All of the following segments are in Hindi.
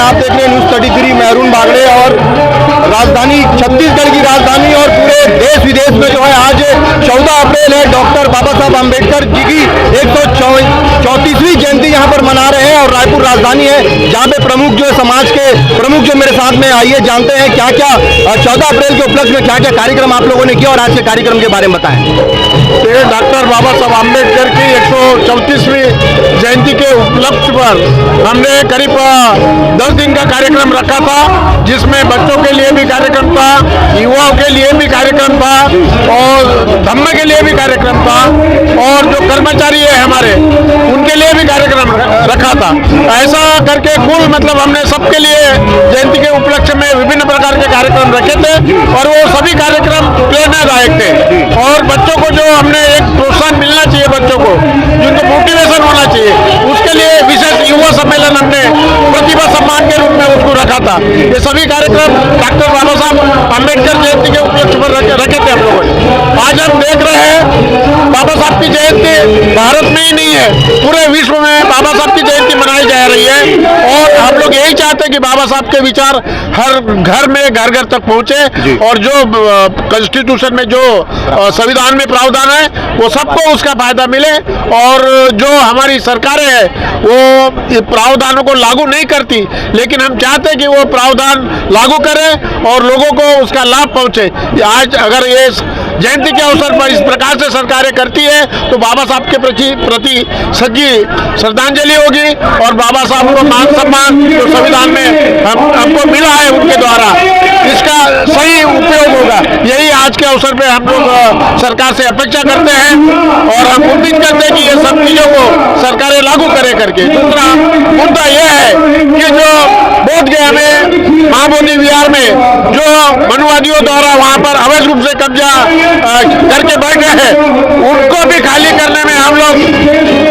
आप देख रहे हैं न्यूज़ 33 मैरून बागड़े और राजधानी छत्तीसगढ़ की राजधानी और पूरे देश विदेश में जो है आज 14 अप्रैल है, डॉक्टर बाबा साहब अम्बेडकर जी की 134वीं जयंती यहाँ पर मना रहे हैं। और रायपुर राजधानी है जहाँ पे प्रमुख जो है समाज के प्रमुख जो मेरे साथ में आइए जानते हैं क्या क्या 14 अप्रैल के उपलक्ष्य में क्या क्या कार्यक्रम आप लोगों ने किया और आज के कार्यक्रम के बारे में बताएं। डॉक्टर बाबा साहब अम्बेडकर की 134वीं जयंती के उपलक्ष्य पर हमने करीब 10 दिन का कार्यक्रम रखा था, जिसमें बच्चों के लिए भी कार्यक्रम था, युवाओं के लिए भी कार्यक्रम था और धम्म के लिए भी कार्यक्रम था और जो कर्मचारी है हमारे उनके लिए भी कार्यक्रम रखा था। ऐसा करके कुल मतलब हमने सबके लिए जयंती के उपलक्ष्य में विभिन्न प्रकार के कार्यक्रम रखे थे और वो सभी कार्यक्रम प्रेरणादायक थे। और बच्चों को जो हमने एक प्रोत्साहन मिलना चाहिए, बच्चों को जिनको मोटिवेशन होना चाहिए, उसके लिए विशेष युवा सम्मेलन हमने प्रतिभा सम्मान के रूप में उसको रखा था। ये सभी कार्यक्रम डॉक्टर बाबा साहब अम्बेडकर जयंती के उपलक्ष्य पर रखे थे हम लोगों ने। आज हम देख रहे हैं बाबा साहब की जयंती भारत में ही नहीं है, पूरे विश्व में बाबा साहब की जयंती मनाई जा रही है। और हम लोग यही चाहते हैं कि बाबा साहब के विचार हर घर में घर घर तक पहुंचे और जो कॉन्स्टिट्यूशन में जो संविधान में प्रावधान है वो सबको उसका फायदा मिले। और जो हमारी सरकारें हैं वो प्रावधानों को लागू नहीं करती, लेकिन हम चाहते हैं कि वो प्रावधान लागू करें और लोगों को उसका लाभ पहुंचे। आज अगर ये जयंती के अवसर पर इस प्रकार से सरकारें करती है तो बाबा साहब के प्रति सच्ची श्रद्धांजलि होगी और बाबा साहब को मान सम्मान जो संविधान में हमको मिला है उनके द्वारा, इसका सही उपयोग होगा। यही आज के अवसर पे हम लोग सरकार से अपेक्षा करते हैं और हम उम्मीद करते हैं कि ये सब चीजों को सरकारें लागू करे करके। दूसरा मुद्दा यह है कि जो बोध गया में महाबोधि विहार में जो मनुवादियों द्वारा वहां पर अवैध रूप से कब्जा करके बैठे हैं, उनको भी खाली करने में हम लोग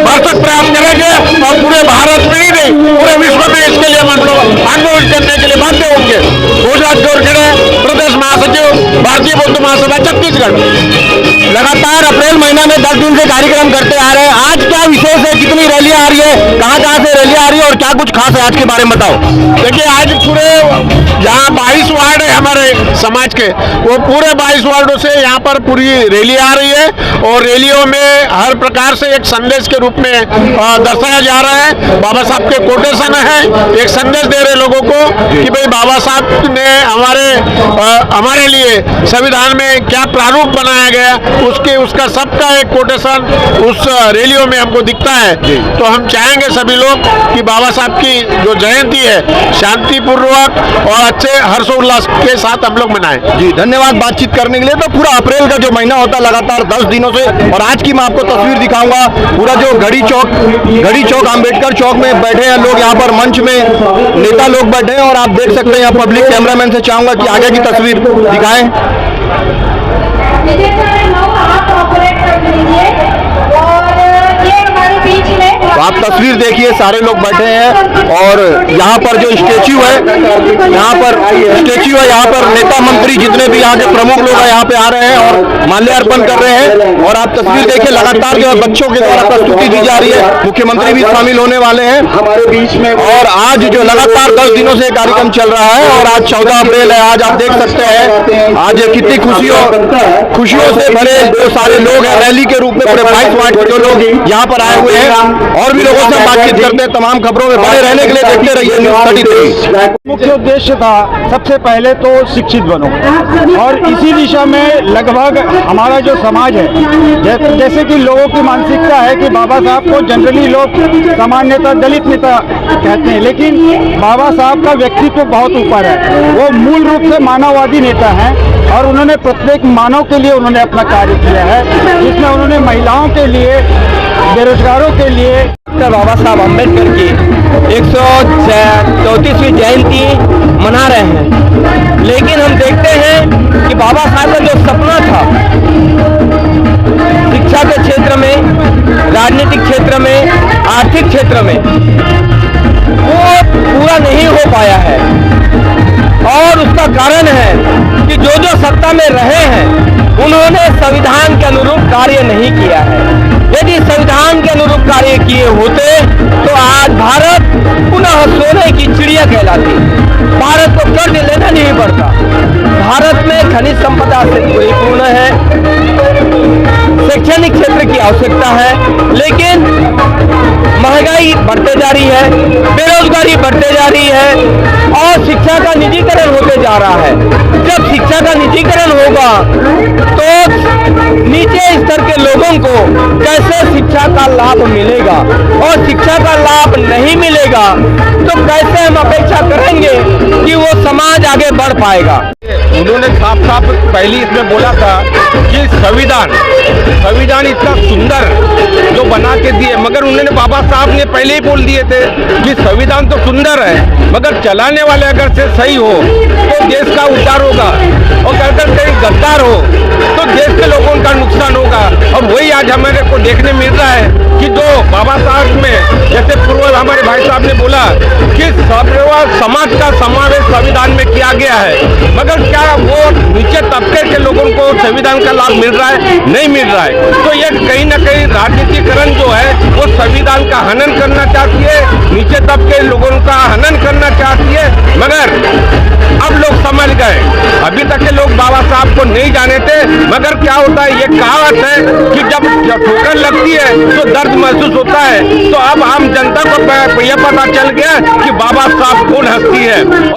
भरसक प्रयास करेंगे और पूरे भारत में ही नहीं पूरे विश्व में इसके लिए हम लोग आंदोलन करने के लिए बाध्य होंगे। गुजरात गोरखेड़े प्रदेश महासचिव भारतीय बौद्ध महासभा छत्तीसगढ़। लगातार अप्रैल महीना में 10 दिन से कार्यक्रम करते आ रहे हैं, आज क्या विशेष है, कितनी रैलियां आ रही है, कहाँ कहाँ से रैलियां आ रही है और क्या कुछ खास है आज के बारे में बताओ। देखिए आज पूरे यहाँ 22 वार्ड है हमारे समाज के, वो पूरे 22 वार्डों से यहाँ पर पूरी रैली आ रही है और रैलियों में हर प्रकार से एक संदेश के रूप में दर्शाया जा रहा है। बाबा साहब के कोटेशन है, एक संदेश दे रहे लोगों को कि भाई बाबा साहब ने हमारे लिए संविधान में क्या प्रारूप बनाया गया, उसका सबका एक कोटेशन उस रैलियों में हमको दिखता है। तो हम चाहेंगे सभी लोग कि बाबा साहब की जो जयंती है शांतिपूर्वक और अच्छे हर्षोल्लास के साथ हम लोग मनाएं। जी धन्यवाद बातचीत करने के लिए। तो पूरा अप्रैल का जो महीना होता है लगातार 10 दिनों से, और आज की मैं आपको तस्वीर दिखाऊंगा, पूरा जो घड़ी चौक अम्बेडकर चौक में बैठे हैं लोग, यहाँ पर मंच में नेता लोग बैठे हैं और आप देख सकते हैं। यहाँ पब्लिक कैमरामैन से चाहूंगा कि आगे की तस्वीर दिखाएं। तो आप तस्वीर देखिए, सारे लोग बैठे हैं और यहाँ पर जो स्टेच्यू है, यहाँ पर नेता मंत्री जितने भी यहाँ के प्रमुख लोग हैं यहाँ पे आ रहे हैं और माल्यार्पण कर रहे हैं। और आप तस्वीर देखिए, लगातार जो है बच्चों के द्वारा प्रस्तुति दी जा रही है, मुख्यमंत्री भी शामिल होने वाले हैं हमारे बीच में। और आज जो लगातार 10 दिनों से कार्यक्रम चल रहा है और आज 14 अप्रैल है, आज आप देख सकते हैं आज कितनी खुशियों से भरे जो सारे लोग हैं रैली के रूप में पूरे 22 वार्ड के जो लोग यहाँ पर आए हुए हैं। और भी लोगों से बातचीत करते हैं, तमाम खबरों में बने रहने के लिए देखते रहिए न्यूज़ 33। मुख्य उद्देश्य था सबसे पहले तो शिक्षित बनो, और इसी दिशा में लगभग हमारा जो समाज है, जैसे कि लोगों की मानसिकता है कि बाबा साहब को जनरली लोग सामान्य नेता, दलित नेता कहते हैं, लेकिन बाबा साहब का व्यक्तित्व बहुत ऊपर है। वो मूल रूप से मानववादी नेता हैं और उन्होंने प्रत्येक मानव के लिए उन्होंने अपना कार्य किया है, जिसमें उन्होंने महिलाओं के लिए, बेरोजगारों के लिए डॉक्टर बाबा साहब अम्बेडकर की 134वीं जयंती मना रहे हैं। लेकिन हम देखते हैं कि बाबा साहब का जो सपना था शिक्षा के क्षेत्र में, राजनीतिक क्षेत्र में, आर्थिक क्षेत्र में, वो पूरा नहीं हो पाया है। और उसका कारण है कि जो सत्ता में रहे हैं उन्होंने संविधान के अनुरूप कार्य नहीं किया है। यदि संविधान के अनुरूप कार्य किए होते तो आज भारत पुनः सोने की चिड़िया कहलाती। भारत को कर्ज लेना नहीं पड़ता। भारत में खनिज संपदा से परिपूर्ण है, शैक्षणिक क्षेत्र की आवश्यकता है, लेकिन महंगाई बढ़ते जा रही है, बेरोजगारी बढ़ते जा रही है और शिक्षा का निजीकरण होते जा रहा है। जब शिक्षा का निजीकरण होगा तो नीचे स्तर के लोगों को कैसे शिक्षा का लाभ मिलेगा, और शिक्षा का लाभ नहीं मिलेगा तो कैसे हम अपेक्षा करेंगे कि वो समाज आगे बढ़ पाएगा। उन्होंने साफ साफ पहले इसमें बोला था कि संविधान इतना सुंदर जो बना के दिए, मगर उन्होंने बाबा साहब ने पहले ही बोल दिए थे कि संविधान तो सुंदर है, मगर चलाने वाले अगर से सही हो तो देश का उद्धार होगा, और अगर कहीं गद्दार हो तो देश के लोगों का नुकसान होगा। और वही आज हमारे को देखने मिल रहा है कि जो बाबा साहब में, जैसे पूर्व हमारे भाई साहब ने बोला कि समाज का समावेश संविधान में किया गया है, मगर क्या वो नीचे तबके के लोगों को संविधान का लाभ मिल रहा है? नहीं मिल रहा है। तो ये कहीं ना कहीं राजनीतिकरण जो है वो संविधान का हनन करना चाहती है, नीचे तबके लोगों का हनन करना चाहती है। मगर अब लोग समझ गए, अभी तक के लोग बाबा साहब को नहीं जाने थे, मगर क्या होता है, ये कहावत है कि जब ठोकर लगती है तो दर्द महसूस होता है। तो अब आम जनता को ये पता चल गया कि बाबा साहब कौन हस्ती है।